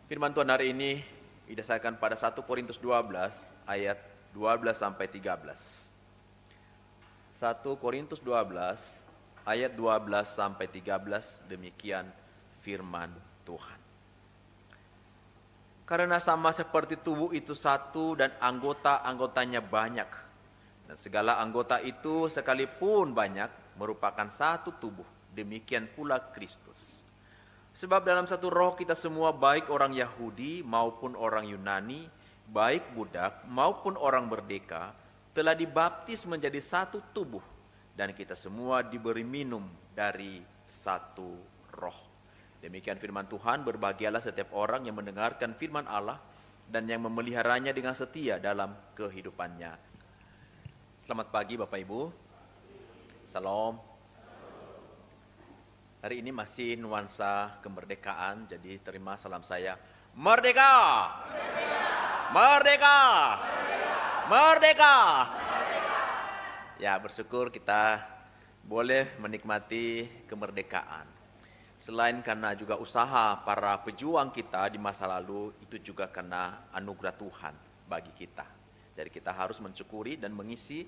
Firman Tuhan hari ini didasarkan pada 1 Korintus 12 ayat 12 sampai 13. 1 Korintus 12 ayat 12 sampai 13, demikian firman Tuhan. Karena sama seperti tubuh itu satu dan anggota-anggotanya banyak, dan segala anggota itu sekalipun banyak merupakan satu tubuh, demikian pula Kristus. Sebab dalam satu roh kita semua, baik orang Yahudi maupun orang Yunani, baik budak maupun orang merdeka, telah dibaptis menjadi satu tubuh, dan kita semua diberi minum dari satu roh. Demikian firman Tuhan. Berbahagialah setiap orang yang mendengarkan firman Allah dan yang memeliharanya dengan setia dalam kehidupannya. Selamat pagi Bapak Ibu. Salam. Hari ini masih nuansa kemerdekaan, jadi terima salam saya. Merdeka! Merdeka! Merdeka! Merdeka! Ya, bersyukur kita boleh menikmati kemerdekaan. Selain karena juga usaha para pejuang kita di masa lalu, itu juga karena anugerah Tuhan bagi kita. Jadi kita harus mensyukuri dan mengisi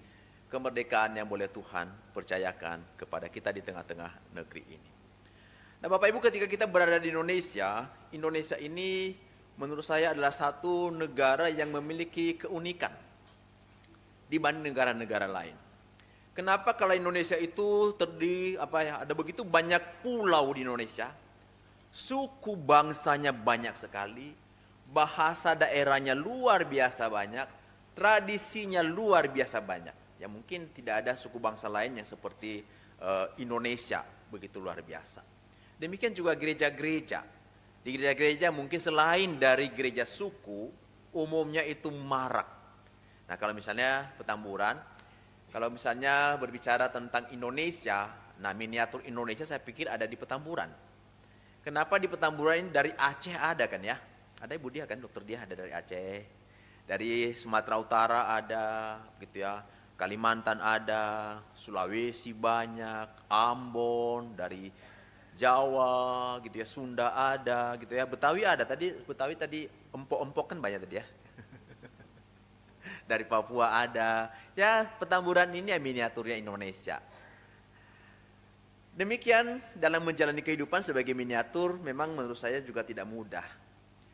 kemerdekaan yang boleh Tuhan percayakan kepada kita di tengah-tengah negeri ini. Nah Bapak Ibu, ketika kita berada di Indonesia, Indonesia ini menurut saya adalah satu negara yang memiliki keunikan dibanding negara-negara lain. Kenapa? Kalau Indonesia itu ada begitu banyak pulau di Indonesia, suku bangsanya banyak sekali, bahasa daerahnya luar biasa banyak, tradisinya luar biasa banyak. Ya mungkin tidak ada suku bangsa lain yang seperti Indonesia begitu luar biasa. Demikian juga gereja-gereja. Di gereja-gereja mungkin selain dari gereja suku, umumnya itu marak. Nah kalau misalnya Petamburan, kalau misalnya berbicara tentang Indonesia, nah miniatur Indonesia saya pikir ada di Petamburan. Kenapa di Petamburan ini? Dari Aceh ada kan ya? Ada Ibu Dia kan, Dokter Dia ada dari Aceh. Dari Sumatera Utara ada gitu ya. Kalimantan ada, Sulawesi banyak, Ambon, dari Jawa gitu ya, Sunda ada gitu ya, Betawi ada. Betawi tadi empok-empok kan banyak tadi ya. Dari Papua ada. Ya, Petamburan ini ya miniaturnya Indonesia. Demikian dalam menjalani kehidupan sebagai miniatur memang menurut saya juga tidak mudah.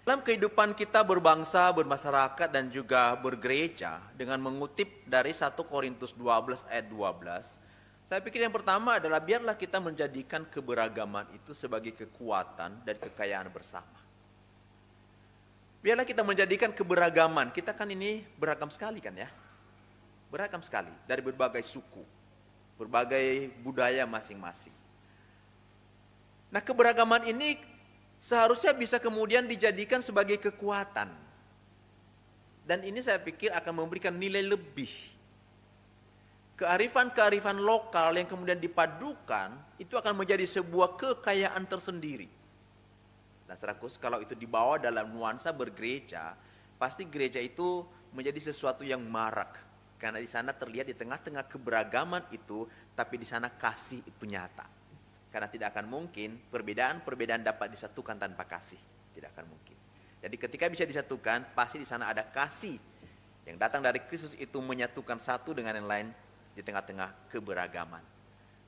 Dalam kehidupan kita berbangsa, bermasyarakat dan juga bergereja, dengan mengutip dari 1 Korintus 12 ayat 12, saya pikir yang pertama adalah biarlah kita menjadikan keberagaman itu sebagai kekuatan dan kekayaan bersama. Biarlah kita menjadikan keberagaman, kita kan ini beragam sekali kan ya. Beragam sekali, dari berbagai suku, berbagai budaya masing-masing. Nah keberagaman ini seharusnya bisa kemudian dijadikan sebagai kekuatan. Dan ini saya pikir akan memberikan nilai lebih. Kearifan-kearifan lokal yang kemudian dipadukan itu akan menjadi sebuah kekayaan tersendiri. Nah, serakus kalau itu dibawa dalam nuansa bergereja, pasti gereja itu menjadi sesuatu yang marak. Karena di sana terlihat di tengah-tengah keberagaman itu, tapi di sana kasih itu nyata. Karena tidak akan mungkin perbedaan-perbedaan dapat disatukan tanpa kasih, tidak akan mungkin. Jadi ketika bisa disatukan, pasti di sana ada kasih yang datang dari Kristus itu menyatukan satu dengan yang lain di tengah-tengah keberagaman.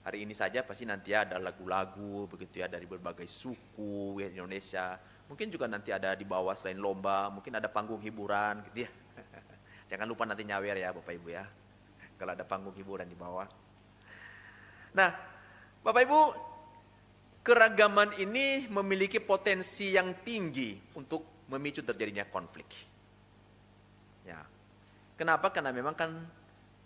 Hari ini saja pasti nanti ada lagu-lagu begitu ya dari berbagai suku ya, di Indonesia. Mungkin juga nanti ada di bawah selain lomba, mungkin ada panggung hiburan gitu ya. Jangan lupa nanti nyawer ya Bapak Ibu ya, kalau ada panggung hiburan di bawah. Nah Bapak Ibu, keragaman ini memiliki potensi yang tinggi untuk memicu terjadinya konflik. Ya. Kenapa? Karena memang kan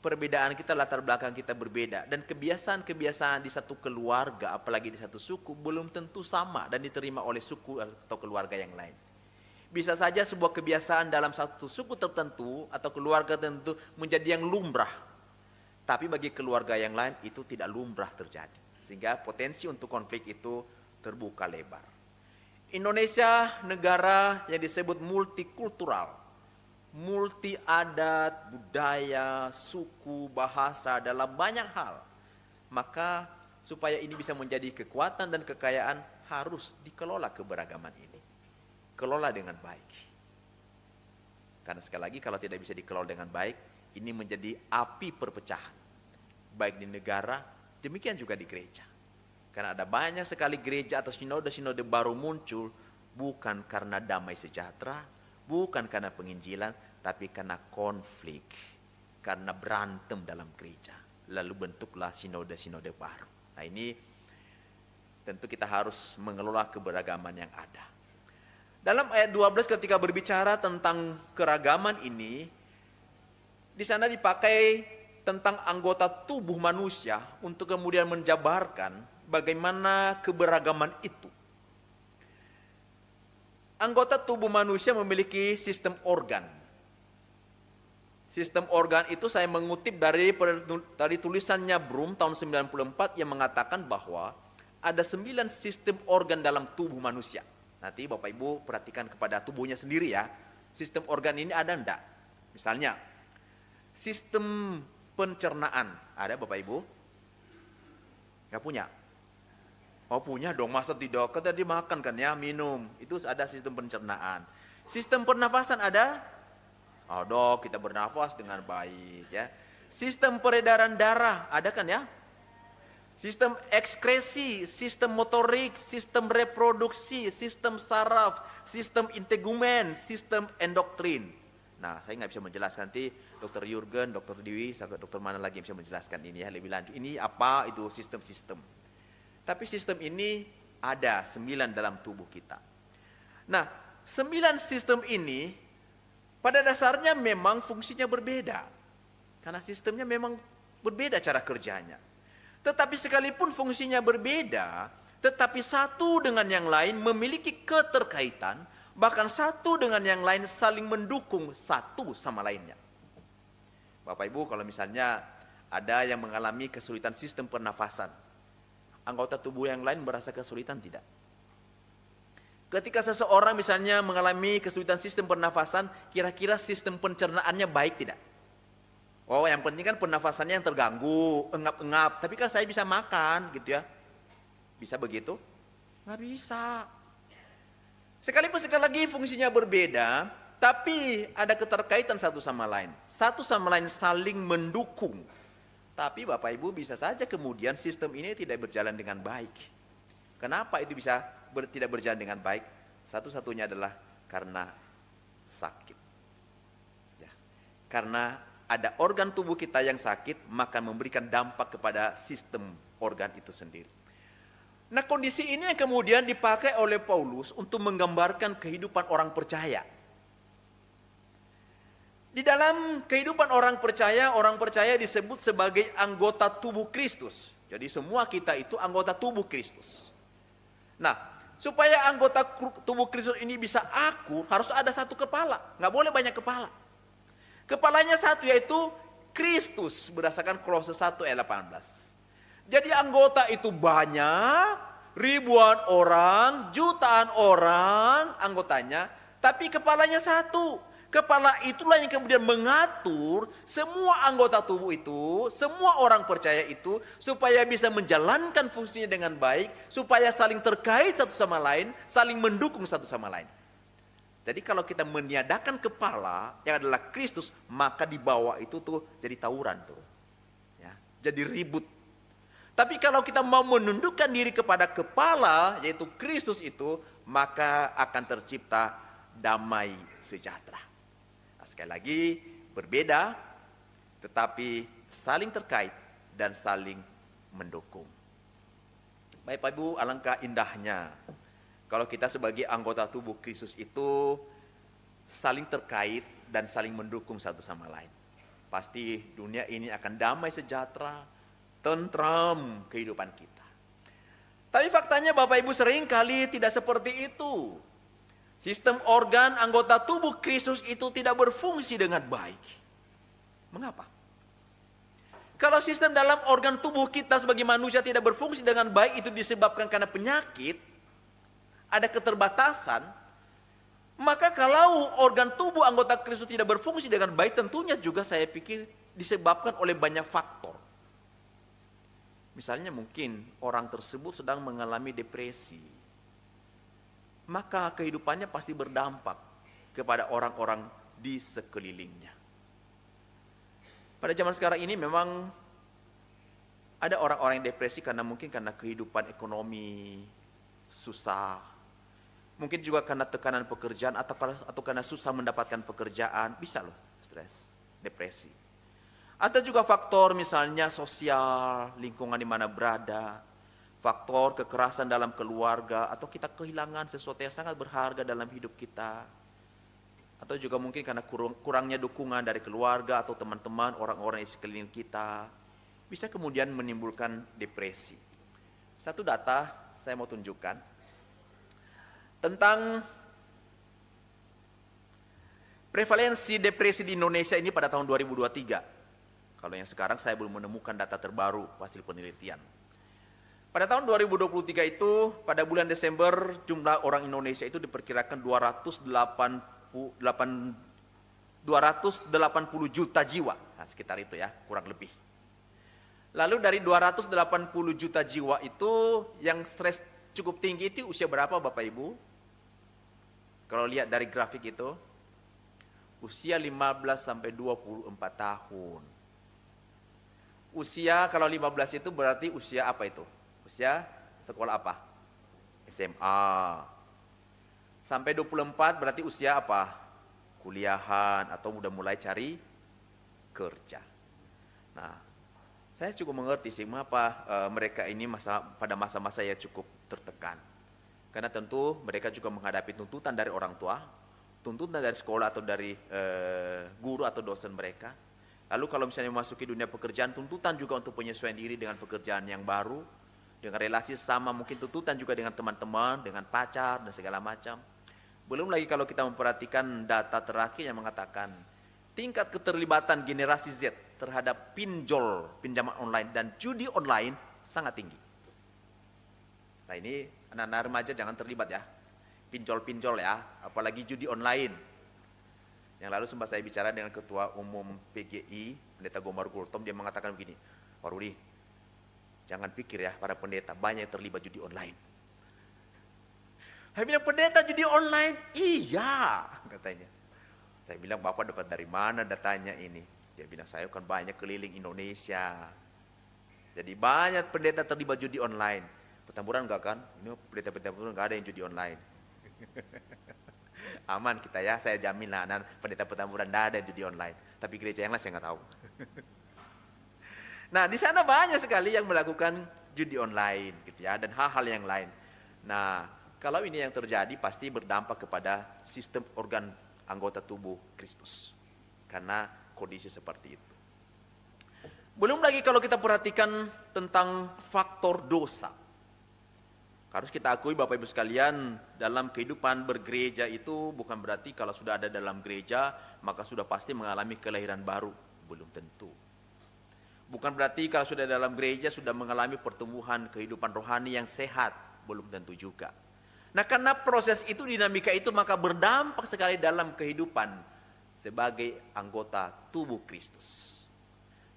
perbedaan kita, latar belakang kita berbeda, dan kebiasaan-kebiasaan di satu keluarga, apalagi di satu suku, belum tentu sama dan diterima oleh suku atau keluarga yang lain. Bisa saja sebuah kebiasaan dalam satu suku tertentu atau keluarga tertentu menjadi yang lumrah, tapi bagi keluarga yang lain itu tidak lumrah terjadi, sehingga potensi untuk konflik itu terbuka lebar. Indonesia negara yang disebut multikultural, multi adat, budaya, suku, bahasa dalam banyak hal. Maka supaya ini bisa menjadi kekuatan dan kekayaan harus dikelola keberagaman ini. dikelola dengan baik. Karena sekali lagi kalau tidak bisa dikelola dengan baik, ini menjadi api perpecahan. Baik di negara, demikian juga di gereja. Karena ada banyak sekali gereja atau sinode-sinode baru muncul, bukan karena damai sejahtera, bukan karena penginjilan, tapi karena konflik, karena berantem dalam gereja. Lalu bentuklah sinode-sinode baru. Nah ini tentu kita harus mengelola keberagaman yang ada. Dalam ayat 12 ketika berbicara tentang keragaman ini, di sana dipakai tentang anggota tubuh manusia untuk kemudian menjabarkan bagaimana keberagaman itu. Anggota tubuh manusia memiliki sistem organ. Sistem organ itu saya mengutip dari tulisannya Brum tahun 94 yang mengatakan bahwa ada 9 sistem organ dalam tubuh manusia. Nanti Bapak Ibu perhatikan kepada tubuhnya sendiri ya. Sistem organ ini ada enggak? Misalnya, sistem pencernaan. Ada Bapak Ibu? Enggak punya? Oh punya dong, masa tidak? Kan tadi makan kan ya, minum. Itu ada sistem pencernaan. Sistem pernafasan ada? Oh dok, kita bernafas dengan baik ya. Sistem peredaran darah ada kan ya? Sistem ekskresi, sistem motorik, sistem reproduksi, sistem saraf, sistem integumen, sistem endoktrin. Nah, saya nggak bisa menjelaskan, nanti Dr. Jurgen, Dr. Dewi, sampai Dr. mana lagi yang bisa menjelaskan ini ya lebih lanjut. Ini apa itu sistem-sistem. Tapi sistem ini ada 9 dalam tubuh kita. Nah, 9 sistem ini pada dasarnya memang fungsinya berbeda. Karena sistemnya memang berbeda cara kerjanya. Tetapi sekalipun fungsinya berbeda, tetapi satu dengan yang lain memiliki keterkaitan, bahkan satu dengan yang lain saling mendukung satu sama lainnya. Bapak Ibu, kalau misalnya ada yang mengalami kesulitan sistem pernafasan, anggota tubuh yang lain merasa kesulitan tidak? Ketika seseorang misalnya mengalami kesulitan sistem pernafasan, kira-kira sistem pencernaannya baik tidak? Oh yang penting kan pernafasannya yang terganggu, engap-engap. Tapi kan saya bisa makan gitu ya. Bisa begitu? Nggak bisa. Sekalipun sekali lagi fungsinya berbeda, tapi ada keterkaitan satu sama lain. Satu sama lain saling mendukung. Tapi Bapak Ibu bisa saja kemudian sistem ini tidak berjalan dengan baik. Kenapa itu bisa tidak berjalan dengan baik? Satu-satunya adalah karena sakit. Ya. Karena ada organ tubuh kita yang sakit, maka memberikan dampak kepada sistem organ itu sendiri. Nah kondisi ini yang kemudian dipakai oleh Paulus untuk menggambarkan kehidupan orang percaya. Di dalam kehidupan orang percaya disebut sebagai anggota tubuh Kristus. Jadi semua kita itu anggota tubuh Kristus. Nah, supaya anggota tubuh Kristus ini bisa akur, harus ada satu kepala. Nggak boleh banyak kepala. Kepalanya satu, yaitu Kristus, berdasarkan Kolose 1 ayat 18. Jadi anggota itu banyak, ribuan orang, jutaan orang anggotanya, tapi kepalanya satu. Kepala itulah yang kemudian mengatur semua anggota tubuh itu, semua orang percaya itu, supaya bisa menjalankan fungsinya dengan baik, supaya saling terkait satu sama lain, saling mendukung satu sama lain. Jadi kalau kita meniadakan kepala yang adalah Kristus, maka di bawah itu tuh jadi tawuran tuh. Ya, jadi ribut. Tapi kalau kita mau menundukkan diri kepada kepala, yaitu Kristus itu, maka akan tercipta damai sejahtera. Nah, sekali lagi berbeda, tetapi saling terkait dan saling mendukung. Baik Pak Ibu, alangkah indahnya kalau kita sebagai anggota tubuh Kristus itu saling terkait dan saling mendukung satu sama lain. Pasti dunia ini akan damai sejahtera, tentram kehidupan kita. Tapi faktanya Bapak Ibu sering kali tidak seperti itu. Sistem organ anggota tubuh Kristus itu tidak berfungsi dengan baik. Mengapa? Kalau sistem dalam organ tubuh kita sebagai manusia tidak berfungsi dengan baik, itu disebabkan karena penyakit, ada keterbatasan, maka kalau organ tubuh anggota Kristus tidak berfungsi dengan baik, tentunya juga saya pikir disebabkan oleh banyak faktor. Misalnya mungkin orang tersebut sedang mengalami depresi. maka kehidupannya pasti berdampak kepada orang-orang di sekelilingnya. Pada zaman sekarang ini memang ada orang-orang yang depresi mungkin karena kehidupan ekonomi susah. Mungkin juga karena tekanan pekerjaan atau karena susah mendapatkan pekerjaan, bisa loh stres, depresi. Atau juga faktor misalnya sosial, lingkungan di mana berada, faktor kekerasan dalam keluarga, atau kita kehilangan sesuatu yang sangat berharga dalam hidup kita. Atau juga mungkin karena kurangnya dukungan dari keluarga atau teman-teman, orang-orang di sekeliling kita, bisa kemudian menimbulkan depresi. Satu data saya mau tunjukkan tentang prevalensi depresi di Indonesia ini pada tahun 2023. Kalau yang sekarang saya belum menemukan data terbaru hasil penelitian. Pada tahun 2023 itu, pada bulan Desember, jumlah orang Indonesia itu diperkirakan 280 juta jiwa. Nah, sekitar itu ya, kurang lebih. Lalu dari 280 juta jiwa itu, yang stres cukup tinggi itu usia berapa Bapak Ibu? Kalau lihat dari grafik itu, usia 15 sampai 24 tahun. Usia kalau 15 itu berarti usia apa itu? Usia sekolah apa? SMA. Sampai 24 berarti usia apa? Kuliahan atau udah mulai cari kerja. Nah, saya cukup mengerti sih mengapa mereka ini pada masa-masa yang cukup tertekan. Karena tentu mereka juga menghadapi tuntutan dari orang tua, tuntutan dari sekolah atau dari guru atau dosen mereka. Lalu kalau misalnya memasuki dunia pekerjaan, tuntutan juga untuk penyesuaian diri dengan pekerjaan yang baru, dengan relasi sama, mungkin tuntutan juga dengan teman-teman, dengan pacar, dan segala macam. Belum lagi kalau kita memperhatikan data terakhir yang mengatakan tingkat keterlibatan generasi Z terhadap pinjol, pinjaman online, dan judi online sangat tinggi. Nah ini anak-anak remaja jangan terlibat ya, pinjol-pinjol ya, apalagi judi online. Yang lalu sempat saya bicara dengan Ketua Umum PGI, Pendeta Gomar Gultom, dia mengatakan begini, Pak Rudi, jangan pikir ya para pendeta banyak yang terlibat judi online. Saya bilang, pendeta judi online? Iya, katanya. Saya bilang, Bapak dapat dari mana datanya ini? Dia bilang, saya kan banyak keliling Indonesia. Jadi banyak pendeta terlibat judi online. Petamburan enggak kan? Ini pendeta-pendeta enggak ada yang judi online. Aman kita ya, saya jamin lah. Pendeta Petamburan enggak ada yang judi online. Tapi gereja yang lain saya enggak tahu. Nah, di sana banyak sekali yang melakukan judi online gitu ya, dan hal-hal yang lain. Nah, kalau ini yang terjadi pasti berdampak kepada sistem organ anggota tubuh Kristus. Karena kondisi seperti itu. Belum lagi kalau kita perhatikan tentang faktor dosa. Harus kita akui Bapak Ibu sekalian, dalam kehidupan bergereja itu bukan berarti kalau sudah ada dalam gereja, maka sudah pasti mengalami kelahiran baru. Belum tentu. Bukan berarti kalau sudah dalam gereja sudah mengalami pertumbuhan kehidupan rohani yang sehat. Belum tentu juga. Nah karena proses itu, dinamika itu, maka berdampak sekali dalam kehidupan sebagai anggota tubuh Kristus.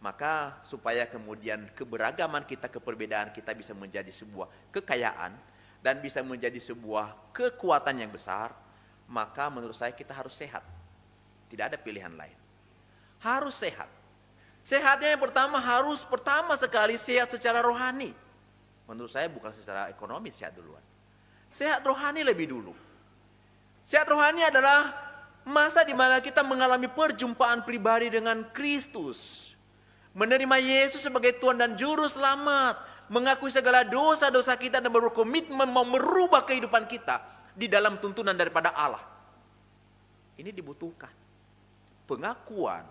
Maka supaya kemudian keberagaman kita, keperbedaan kita bisa menjadi sebuah kekayaan dan bisa menjadi sebuah kekuatan yang besar, maka menurut saya kita harus sehat. Tidak ada pilihan lain. Harus sehat. Sehatnya yang pertama harus pertama sekali sehat secara rohani. Menurut saya bukan secara ekonomi sehat duluan. Sehat rohani lebih dulu. Sehat rohani adalah masa di mana kita mengalami perjumpaan pribadi dengan Kristus. Menerima Yesus sebagai Tuhan dan Juru Selamat. Mengakui segala dosa-dosa kita dan berkomitmen mau merubah kehidupan kita di dalam tuntunan daripada Allah. Ini dibutuhkan. Pengakuan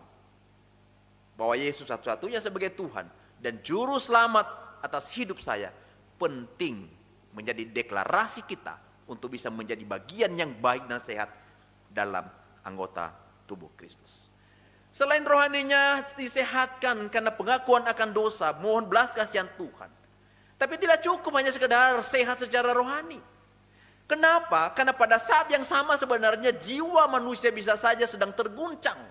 bahwa Yesus satu-satunya sebagai Tuhan dan Juru Selamat atas hidup saya penting menjadi deklarasi kita untuk bisa menjadi bagian yang baik dan sehat dalam anggota tubuh Kristus. Selain rohaninya disehatkan karena pengakuan akan dosa, mohon belas kasihan Tuhan. Tapi tidak cukup hanya sekedar sehat secara rohani. Kenapa? Karena pada saat yang sama sebenarnya jiwa manusia bisa saja sedang terguncang.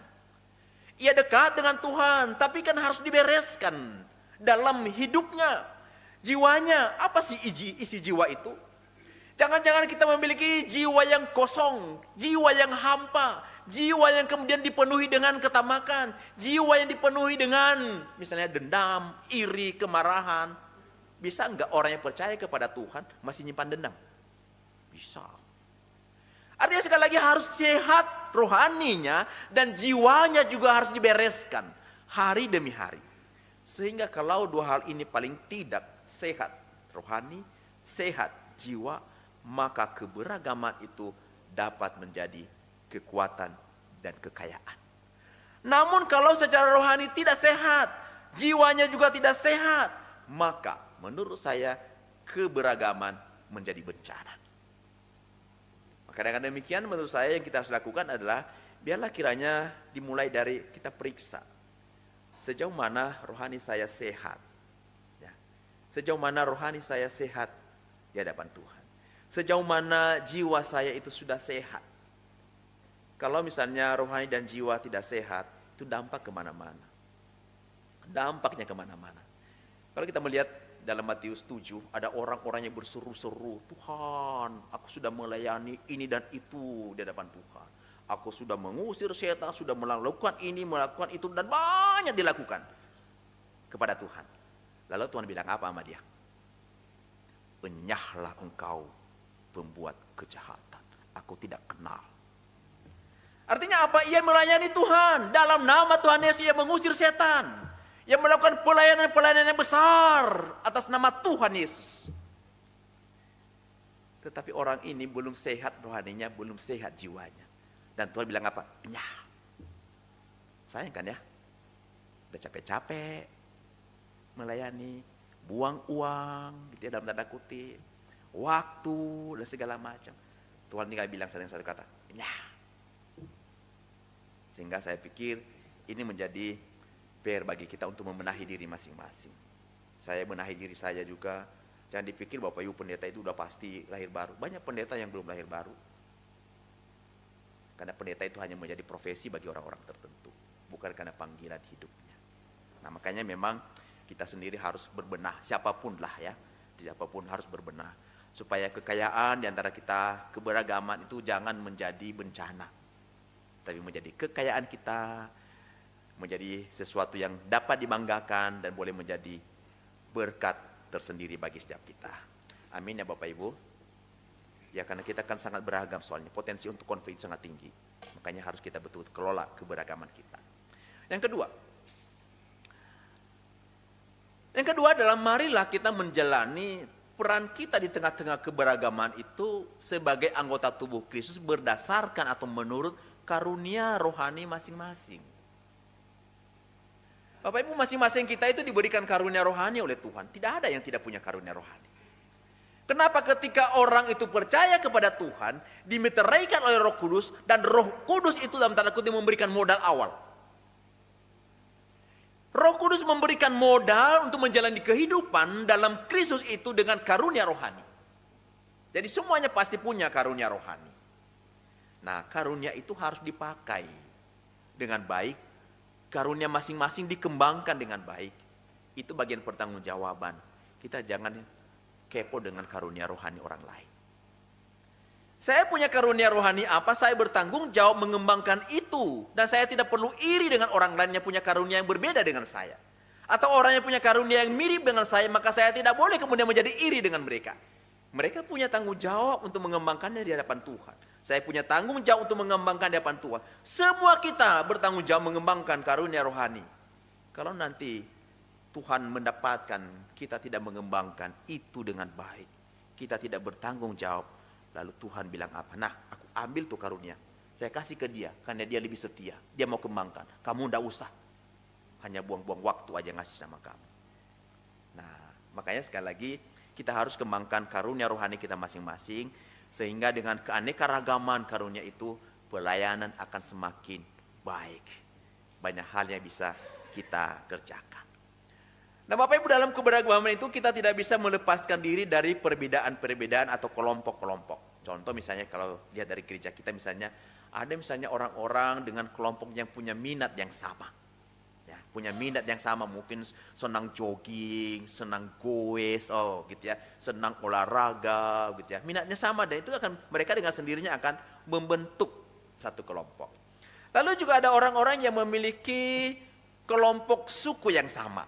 Ia dekat dengan Tuhan, tapi kan harus dibereskan dalam hidupnya. Jiwanya, apa sih isi jiwa itu? Jangan-jangan kita memiliki jiwa yang kosong, jiwa yang hampa, jiwa yang kemudian dipenuhi dengan ketamakan, jiwa yang dipenuhi dengan misalnya dendam, iri, kemarahan. Bisa enggak orang yang percaya kepada Tuhan masih nyimpan dendam? Bisa. Artinya sekali lagi harus sehat rohaninya dan jiwanya juga harus dibereskan hari demi hari. Sehingga kalau dua hal ini paling tidak sehat rohani, sehat jiwa, maka keberagaman itu dapat menjadi kekuatan dan kekayaan. Namun kalau secara rohani tidak sehat, jiwanya juga tidak sehat, maka menurut saya keberagaman menjadi bencana. Maka dengan demikian menurut saya yang kita harus lakukan adalah biarlah kiranya dimulai dari kita periksa sejauh mana rohani saya sehat, ya. Sejauh mana rohani saya sehat di hadapan Tuhan. Sejauh mana jiwa saya itu sudah sehat. Kalau misalnya rohani dan jiwa tidak sehat, itu dampak kemana-mana. Dampaknya kemana-mana. Kalau kita melihat dalam Matius 7, ada orang-orang yang berseru-seru, Tuhan, aku sudah melayani ini dan itu di hadapan Tuhan. Aku sudah mengusir setan, sudah melakukan ini, melakukan itu, dan banyak dilakukan kepada Tuhan. Lalu Tuhan bilang apa sama dia? Enyahlah engkau pembuat kejahatan, aku tidak kenal. Artinya apa? Ia melayani Tuhan, dalam nama Tuhan Yesus ia mengusir setan. Ia melakukan pelayanan-pelayanan yang besar atas nama Tuhan Yesus. Tetapi orang ini belum sehat rohaninya, belum sehat jiwanya. Dan Tuhan bilang apa? Nyah. Sayang kan ya? Udah capek-capek melayani, buang uang gitu ya, dalam tanda kutip, waktu dan segala macam. Tuhan tinggal bilang satu kata, nyah. Sehingga saya pikir ini menjadi PR bagi kita untuk membenahi diri masing-masing. Saya benahi diri saya juga. Jangan dipikir Bapak Ibu pendeta itu udah pasti lahir baru. Banyak pendeta yang belum lahir baru. Karena pendeta itu hanya menjadi profesi bagi orang-orang tertentu, bukan karena panggilan hidupnya. Nah, makanya memang kita sendiri harus berbenah, siapapun lah ya, siapapun harus berbenah. Supaya kekayaan di antara kita, keberagaman itu jangan menjadi bencana. Tapi menjadi kekayaan kita, menjadi sesuatu yang dapat dibanggakan dan boleh menjadi berkat tersendiri bagi setiap kita. Amin ya Bapak Ibu. Ya karena kita kan sangat beragam soalnya, potensi untuk konflik sangat tinggi. Makanya harus kita betul kelola keberagaman kita. Yang kedua adalah marilah kita menjalani peran kita di tengah-tengah keberagaman itu sebagai anggota tubuh Kristus berdasarkan atau menurut karunia rohani masing-masing. Bapak Ibu, masing-masing kita itu diberikan karunia rohani oleh Tuhan. Tidak ada yang tidak punya karunia rohani. Kenapa ketika orang itu percaya kepada Tuhan, dimeteraikan oleh Roh Kudus, dan Roh Kudus itu dalam tanda kutip memberikan modal awal. Roh Kudus memberikan modal untuk menjalani kehidupan dalam Kristus itu dengan karunia rohani. Jadi semuanya pasti punya karunia rohani. Nah, karunia itu harus dipakai dengan baik. Karunia masing-masing dikembangkan dengan baik. Itu bagian pertanggungjawaban. Kita jangan kepo dengan karunia rohani orang lain. Saya punya karunia rohani apa? Saya bertanggung jawab mengembangkan itu. Dan saya tidak perlu iri dengan orang lain yang punya karunia yang berbeda dengan saya. Atau orang yang punya karunia yang mirip dengan saya, maka saya tidak boleh kemudian menjadi iri dengan mereka. Mereka punya tanggung jawab untuk mengembangkannya di hadapan Tuhan. Saya punya tanggung jawab untuk mengembangkan di hadapan Tuhan. Semua kita bertanggung jawab mengembangkan karunia rohani. Kalau nanti Tuhan mendapatkan kita tidak mengembangkan itu dengan baik, kita tidak bertanggung jawab, lalu Tuhan bilang apa? Nah, aku ambil tuh karunia, saya kasih ke dia karena dia lebih setia, dia mau kembangkan. Kamu ndak usah, hanya buang-buang waktu aja ngasih sama kamu. Nah, makanya sekali lagi kita harus kembangkan karunia rohani kita masing-masing, sehingga dengan keanekaragaman karunia itu pelayanan akan semakin baik. Banyak hal yang bisa kita kerjakan. Nah Bapak Ibu, dalam keberagaman itu kita tidak bisa melepaskan diri dari perbedaan-perbedaan atau kelompok-kelompok. Contoh misalnya kalau lihat dari gereja kita misalnya, ada misalnya orang-orang dengan kelompok yang punya minat yang sama. Ya. punya minat yang sama, mungkin senang jogging, senang goes, oh gitu ya, senang olahraga gitu ya. Minatnya sama dan itu akan mereka dengan sendirinya akan membentuk satu kelompok. Lalu juga ada orang-orang yang memiliki kelompok suku yang sama.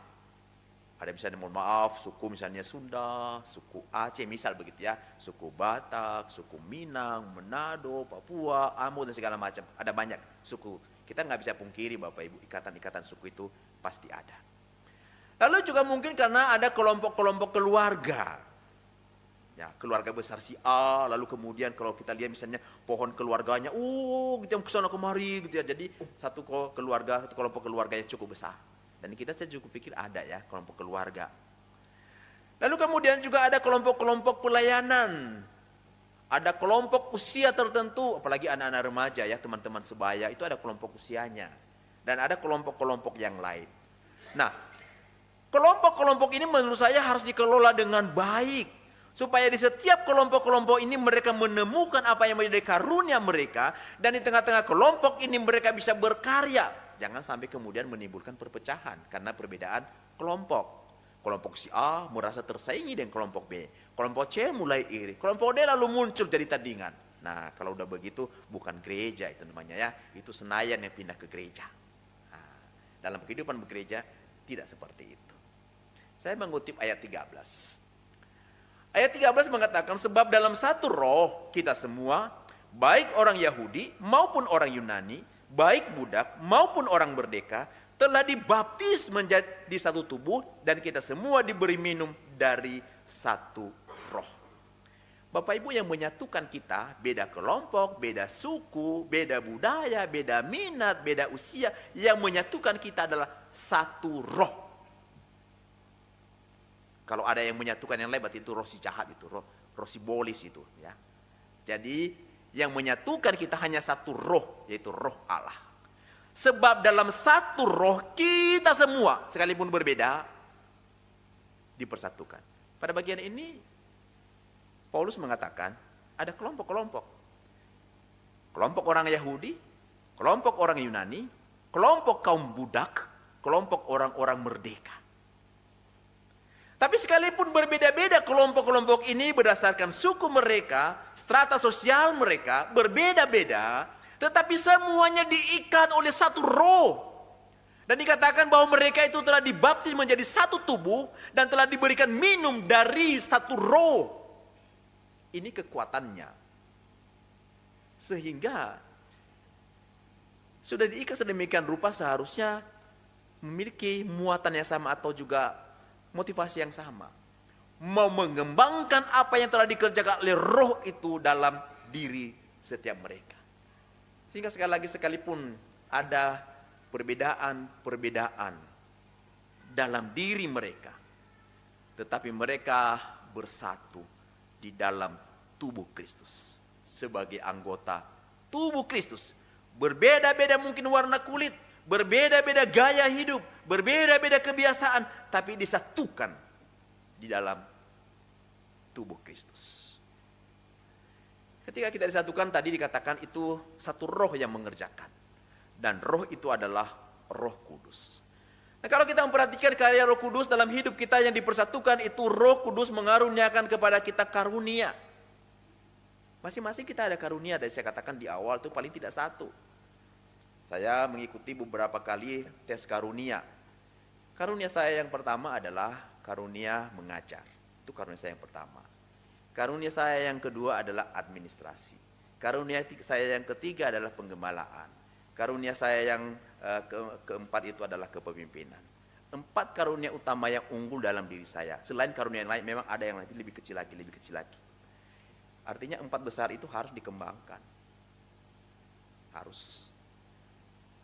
Ada misalnya, mohon maaf, suku misalnya Sunda, suku Aceh misal begitu ya, suku Batak, suku Minang, Manado, Papua, Ambon dan segala macam. Ada banyak suku. Kita nggak bisa pungkiri Bapak Ibu, ikatan-ikatan suku itu pasti ada. Lalu juga mungkin karena ada kelompok-kelompok keluarga. Ya, keluarga besar si A, lalu kemudian kalau kita lihat misalnya pohon keluarganya, gitu yang kesana kemari gitu ya. Jadi satu keluarga, satu kelompok keluarga yang cukup besar. Dan kita saya cukup pikir ada ya kelompok keluarga. Lalu kemudian juga ada kelompok-kelompok pelayanan. Ada kelompok usia tertentu, apalagi anak-anak remaja ya, teman-teman sebaya, itu ada kelompok usianya. Dan ada kelompok-kelompok yang lain. Nah, kelompok-kelompok ini menurut saya harus dikelola dengan baik. Supaya di setiap kelompok-kelompok ini mereka menemukan apa yang menjadi karunia mereka. Dan di tengah-tengah kelompok ini mereka bisa berkarya. Jangan sampai kemudian menimbulkan perpecahan karena perbedaan kelompok. Kelompok si A merasa tersaingi dengan kelompok B. Kelompok C mulai iri. Kelompok D lalu muncul jadi tandingan. Nah, kalau udah begitu bukan gereja itu namanya ya. Itu Senayan yang pindah ke gereja. Nah, dalam kehidupan bergereja tidak seperti itu. Saya mengutip ayat 13. Ayat 13 mengatakan, sebab dalam satu roh kita semua, baik orang Yahudi maupun orang Yunani, baik budak maupun orang merdeka, telah dibaptis menjadi satu tubuh dan kita semua diberi minum dari satu roh. Bapak Ibu, yang menyatukan kita beda kelompok, beda suku, beda budaya, beda minat, beda usia. Yang menyatukan kita adalah satu roh. Kalau ada yang menyatukan yang lain berarti itu roh si jahat, itu roh si bolis itu ya. Jadi yang menyatukan kita hanya satu roh, yaitu roh Allah. Sebab dalam satu roh kita semua, sekalipun berbeda, dipersatukan. Pada bagian ini, Paulus mengatakan ada kelompok-kelompok. Kelompok orang Yahudi, kelompok orang Yunani, kelompok kaum budak, kelompok orang-orang merdeka. Tapi sekalipun berbeda-beda kelompok-kelompok ini berdasarkan suku mereka, strata sosial mereka, berbeda-beda, tetapi semuanya diikat oleh satu roh. Dan dikatakan bahwa mereka itu telah dibaptis menjadi satu tubuh dan telah diberikan minum dari satu roh. Ini kekuatannya. Sehingga sudah diikat sedemikian rupa seharusnya memiliki muatan yang sama atau juga motivasi yang sama. Mau mengembangkan apa yang telah dikerjakan oleh roh itu dalam diri setiap mereka. Sehingga sekali lagi sekalipun ada perbedaan-perbedaan dalam diri mereka, tetapi mereka bersatu di dalam tubuh Kristus. Sebagai anggota tubuh Kristus. Berbeda-beda mungkin warna kulit, berbeda-beda gaya hidup, berbeda-beda kebiasaan, tapi disatukan di dalam tubuh Kristus. Ketika kita disatukan, tadi dikatakan itu satu roh yang mengerjakan. Dan roh itu adalah Roh Kudus. Nah, kalau kita memperhatikan karya Roh Kudus dalam hidup kita yang dipersatukan, itu Roh Kudus mengaruniakan kepada kita karunia. Masing-masing kita ada karunia, tadi saya katakan di awal itu paling tidak satu. Saya mengikuti beberapa kali tes karunia. Karunia saya yang pertama adalah karunia mengajar. Itu karunia saya yang pertama. Karunia saya yang kedua adalah administrasi. Karunia saya yang ketiga adalah penggembalaan. Karunia saya yang keempat itu adalah kepemimpinan. 4 karunia utama yang unggul dalam diri saya. Selain karunia yang lain, memang ada yang lebih kecil lagi, lebih kecil lagi. Artinya 4 besar itu harus dikembangkan. Harus.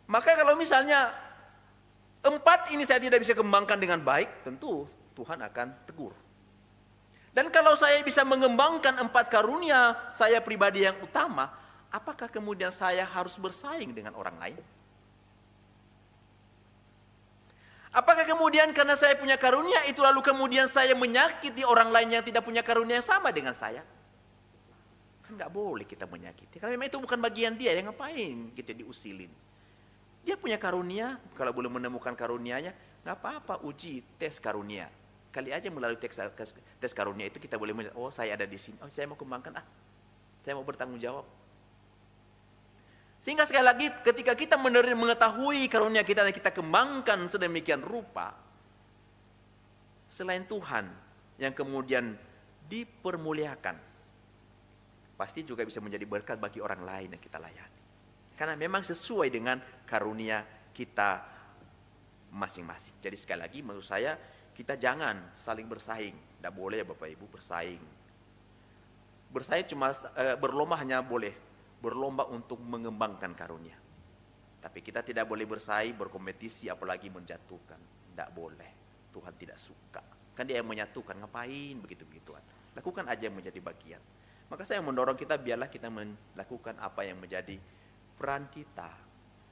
Maka kalau misalnya 4 ini saya tidak bisa kembangkan dengan baik, tentu Tuhan akan tegur. Dan kalau saya bisa mengembangkan 4 karunia saya pribadi yang utama, apakah kemudian saya harus bersaing dengan orang lain? Apakah kemudian karena saya punya karunia itu lalu kemudian saya menyakiti orang lain yang tidak punya karunia yang sama dengan saya? Kan nggak boleh kita menyakiti. Karena memang itu bukan bagian dia, yang ngapain kita diusilin. Dia punya karunia, kalau belum menemukan karunianya, nggak apa-apa, uji, tes karunia. Kali aja melalui tes karunia itu kita boleh melihat, oh saya ada di sini, oh saya mau kembangkan, saya mau bertanggung jawab. Sehingga sekali lagi ketika kita mengetahui karunia kita dan kita kembangkan sedemikian rupa, selain Tuhan yang kemudian dipermuliakan, pasti juga bisa menjadi berkat bagi orang lain yang kita layani. Karena memang sesuai dengan karunia kita masing-masing. Jadi sekali lagi menurut saya kita jangan saling bersaing. Tidak boleh ya Bapak Ibu bersaing. Bersaing cuma berlomba hanya boleh. Berlomba untuk mengembangkan karunia. Tapi kita tidak boleh bersaing, berkompetisi, apalagi menjatuhkan. Tidak boleh. Tuhan tidak suka. Kan dia yang menyatukan, ngapain begitu-begituan. Lakukan aja yang menjadi bagian. Maka saya mendorong kita, biarlah kita melakukan apa yang menjadi peran kita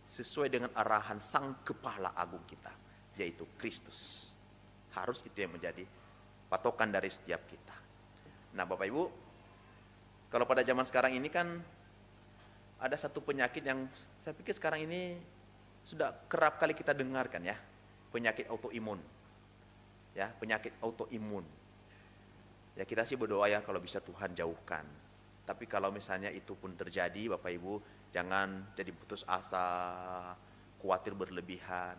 sesuai dengan arahan Sang Kepala Agung kita, yaitu Kristus. Harus itu yang menjadi patokan dari setiap kita. Nah Bapak Ibu, kalau pada zaman sekarang ini kan ada satu penyakit yang saya pikir sekarang ini sudah kerap kali kita dengarkan ya, penyakit autoimun. Ya, penyakit autoimun. Ya kita sih berdoa ya kalau bisa Tuhan jauhkan. Tapi kalau misalnya itu pun terjadi, Bapak Ibu, jangan jadi putus asa, khawatir berlebihan.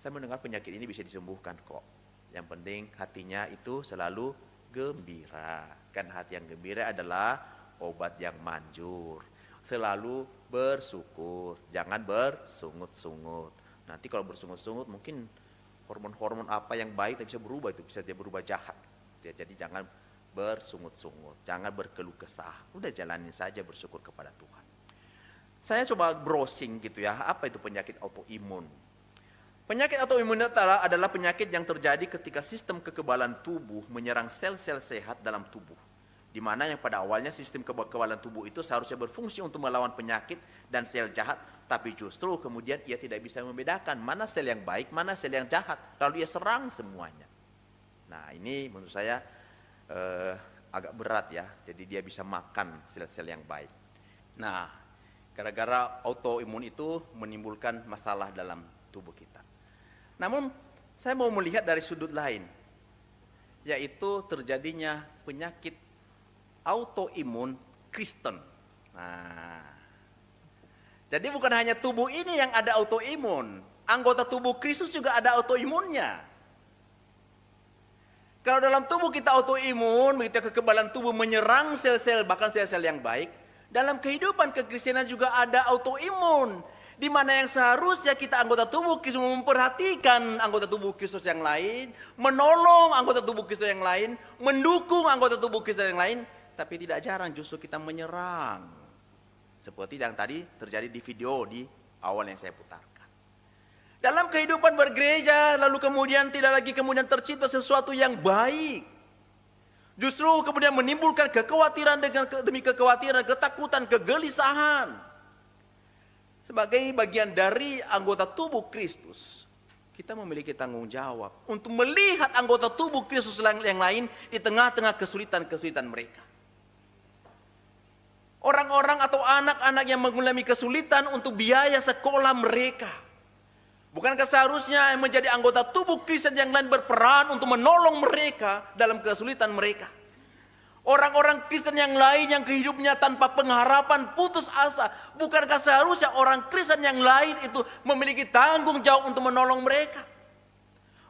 Saya mendengar penyakit ini bisa disembuhkan kok. Yang penting hatinya itu selalu gembira. Kan hati yang gembira adalah obat yang manjur. Selalu bersyukur, jangan bersungut-sungut. Nanti kalau bersungut-sungut mungkin hormon-hormon apa yang baik bisa berubah, itu bisa dia berubah jahat. Ya, jadi jangan bersungut-sungut, jangan berkeluh kesah. Udah jalanin saja bersyukur kepada Tuhan. Saya coba browsing gitu ya, apa itu penyakit autoimun? Penyakit autoimun adalah penyakit yang terjadi ketika sistem kekebalan tubuh menyerang sel-sel sehat dalam tubuh. Di mana yang pada awalnya sistem kekebalan tubuh itu seharusnya berfungsi untuk melawan penyakit dan sel jahat, tapi justru kemudian ia tidak bisa membedakan mana sel yang baik, mana sel yang jahat, lalu ia serang semuanya. Nah ini menurut saya agak berat ya, jadi dia bisa makan sel-sel yang baik. Nah, gara-gara autoimun itu menimbulkan masalah dalam tubuh kita. Namun, saya mau melihat dari sudut lain, yaitu terjadinya penyakit autoimun Kristen. Nah, jadi bukan hanya tubuh ini yang ada autoimun, anggota tubuh Kristus juga ada autoimunnya. Kalau dalam tubuh kita autoimun, begitu kekebalan tubuh menyerang sel-sel, bahkan sel-sel yang baik, dalam kehidupan kekristenan juga ada autoimun, di mana yang seharusnya kita anggota tubuh Kristus memperhatikan anggota tubuh Kristus yang lain, menolong anggota tubuh Kristus yang lain, mendukung anggota tubuh Kristus yang lain, tapi tidak jarang justru kita menyerang. Seperti yang tadi terjadi di video di awal yang saya putarkan. Dalam kehidupan bergereja, lalu kemudian tidak lagi kemudian tercipta sesuatu yang baik. Justru kemudian menimbulkan kekhawatiran demi kekhawatiran, ketakutan, kegelisahan. Sebagai bagian dari anggota tubuh Kristus, kita memiliki tanggung jawab untuk melihat anggota tubuh Kristus yang lain di tengah-tengah kesulitan-kesulitan mereka. Orang-orang atau anak-anak yang mengalami kesulitan untuk biaya sekolah mereka. Bukankah seharusnya yang menjadi anggota tubuh Kristen yang lain berperan untuk menolong mereka dalam kesulitan mereka? Orang-orang Kristen yang lain yang hidupnya tanpa pengharapan, putus asa, bukankah seharusnya orang Kristen yang lain itu memiliki tanggung jawab untuk menolong mereka?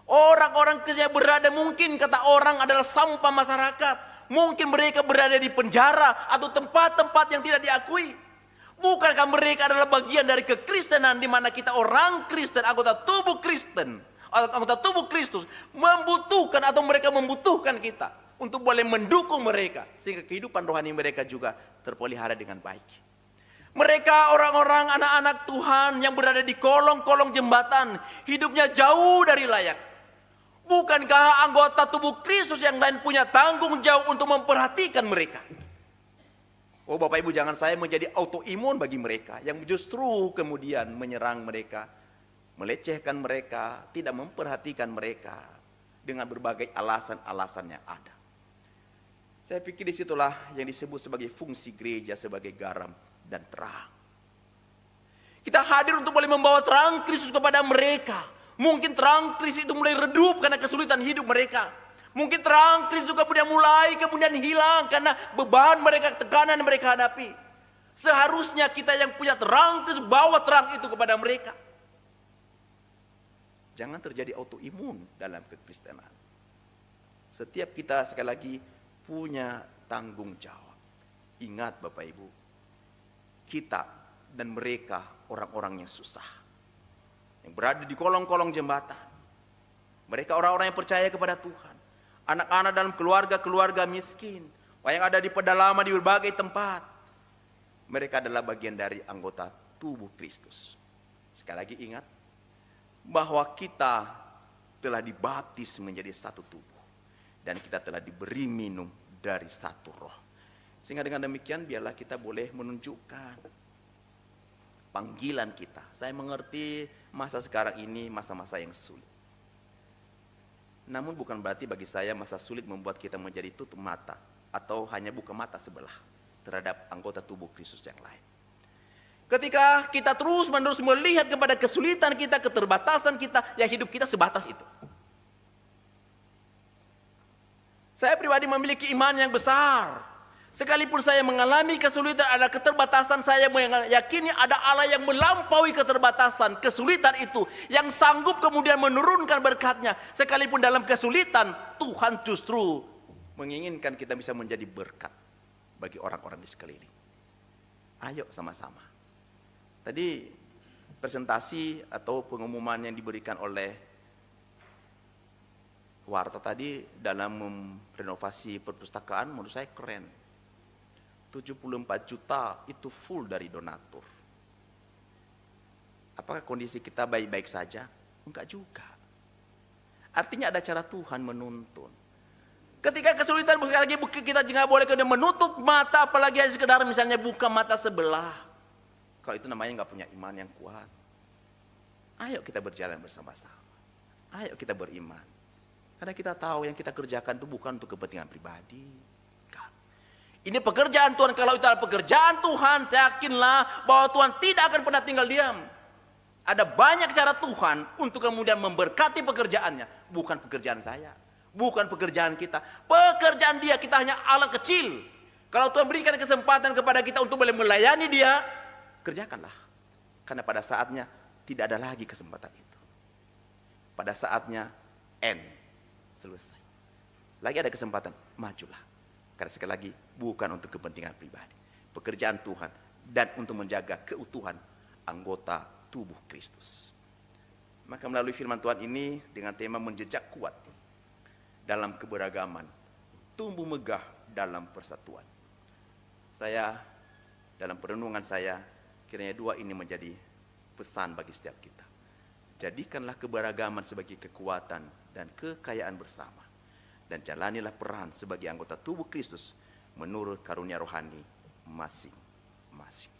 Orang-orang Kristen yang berada mungkin kata orang adalah sampah masyarakat, mungkin mereka berada di penjara atau tempat-tempat yang tidak diakui. Bukankah mereka adalah bagian dari kekristenan di mana kita orang Kristen, anggota tubuh Kristen, anggota tubuh Kristus membutuhkan atau mereka membutuhkan kita untuk boleh mendukung mereka sehingga kehidupan rohani mereka juga terpelihara dengan baik. Mereka orang-orang anak-anak Tuhan yang berada di kolong-kolong jembatan, hidupnya jauh dari layak. Bukankah anggota tubuh Kristus yang lain punya tanggung jawab untuk memperhatikan mereka? Oh Bapak Ibu, jangan saya menjadi autoimun bagi mereka yang justru kemudian menyerang mereka, melecehkan mereka, tidak memperhatikan mereka dengan berbagai alasan-alasan yang ada. Saya pikir disitulah yang disebut sebagai fungsi gereja sebagai garam dan terang. Kita hadir untuk boleh membawa terang Kristus kepada mereka. Mungkin terang Kristus itu mulai redup karena kesulitan hidup mereka. Mungkin terang Kristus kemudian kemudian hilang karena beban mereka, tekanan yang mereka hadapi. Seharusnya kita yang punya terang Kristus bawa terang itu kepada mereka. Jangan terjadi autoimun dalam kekristenan. Setiap kita sekali lagi punya tanggung jawab. Ingat Bapak Ibu, kita dan mereka orang-orang yang susah, yang berada di kolong-kolong jembatan. Mereka orang-orang yang percaya kepada Tuhan. Anak-anak dalam keluarga-keluarga miskin, yang ada di pedalaman di berbagai tempat. Mereka adalah bagian dari anggota tubuh Kristus. Sekali lagi ingat, bahwa kita telah dibaptis menjadi satu tubuh. Dan kita telah diberi minum dari satu roh. Sehingga dengan demikian biarlah kita boleh menunjukkan panggilan kita. Saya mengerti masa sekarang ini masa-masa yang sulit. Namun bukan berarti bagi saya masa sulit membuat kita menjadi tutup mata. Atau hanya buka mata sebelah terhadap anggota tubuh Kristus yang lain. Ketika kita terus-menerus melihat kepada kesulitan kita, keterbatasan kita, ya hidup kita sebatas itu. Saya pribadi memiliki iman yang besar. Sekalipun saya mengalami kesulitan, ada keterbatasan, saya meyakini ada Allah yang melampaui keterbatasan, kesulitan itu, yang sanggup kemudian menurunkan berkatnya. Sekalipun dalam kesulitan, Tuhan justru menginginkan kita bisa menjadi berkat bagi orang-orang di sekeliling. Ayo sama-sama. Tadi presentasi atau pengumuman yang diberikan oleh Warta tadi dalam renovasi perpustakaan menurut saya keren. 74 juta itu full dari donatur. Apakah kondisi kita baik-baik saja? Enggak juga. Artinya ada cara Tuhan menuntun. Ketika kesulitan sekali lagi kita juga boleh kemudian menutup mata, apalagi sekedar misalnya buka mata sebelah. Kalau itu namanya nggak punya iman yang kuat. Ayo kita berjalan bersama-sama. Ayo kita beriman. Karena kita tahu yang kita kerjakan itu bukan untuk kepentingan pribadi. Kan. Ini pekerjaan Tuhan. Kalau itu adalah pekerjaan Tuhan, yakinlah bahwa Tuhan tidak akan pernah tinggal diam. Ada banyak cara Tuhan untuk kemudian memberkati pekerjaannya. Bukan pekerjaan saya. Bukan pekerjaan kita. Pekerjaan Dia, kita hanya alat kecil. Kalau Tuhan berikan kesempatan kepada kita untuk boleh melayani Dia, kerjakanlah. Karena pada saatnya tidak ada lagi kesempatan itu. Pada saatnya selesai. Lagi ada kesempatan, majulah. Karena sekali lagi bukan untuk kepentingan pribadi. Pekerjaan Tuhan dan untuk menjaga keutuhan anggota tubuh Kristus. Maka melalui firman Tuhan ini dengan tema menjejak kuat dalam keberagaman, tumbuh megah dalam persatuan. Saya dalam perenungan saya kiranya dua ini menjadi pesan bagi setiap kita. Jadikanlah keberagaman sebagai kekuatan dan kekayaan bersama. Dan jalanilah peran sebagai anggota tubuh Kristus menurut karunia rohani masing-masing.